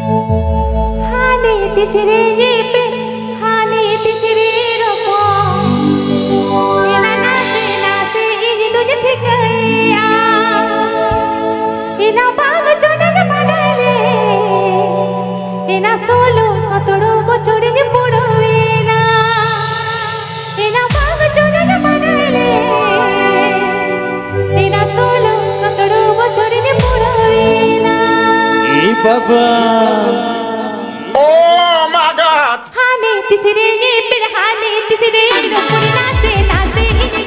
হানে তিসরে জিপে হানে তিসরে রকো এনা নাচে নাচে ইনি দুজে থেকে এনা বাগ চোটে বানাইলে এনা 16-17 বছরে যে পড়বে না এনা বাগ চোটে বানাইলে এনা 16-17 বছরে যে পড়বে না বাবা ও মা গড হানে তিসরে জিপে হানে তিসরে রকো নাচে নাচে ইনি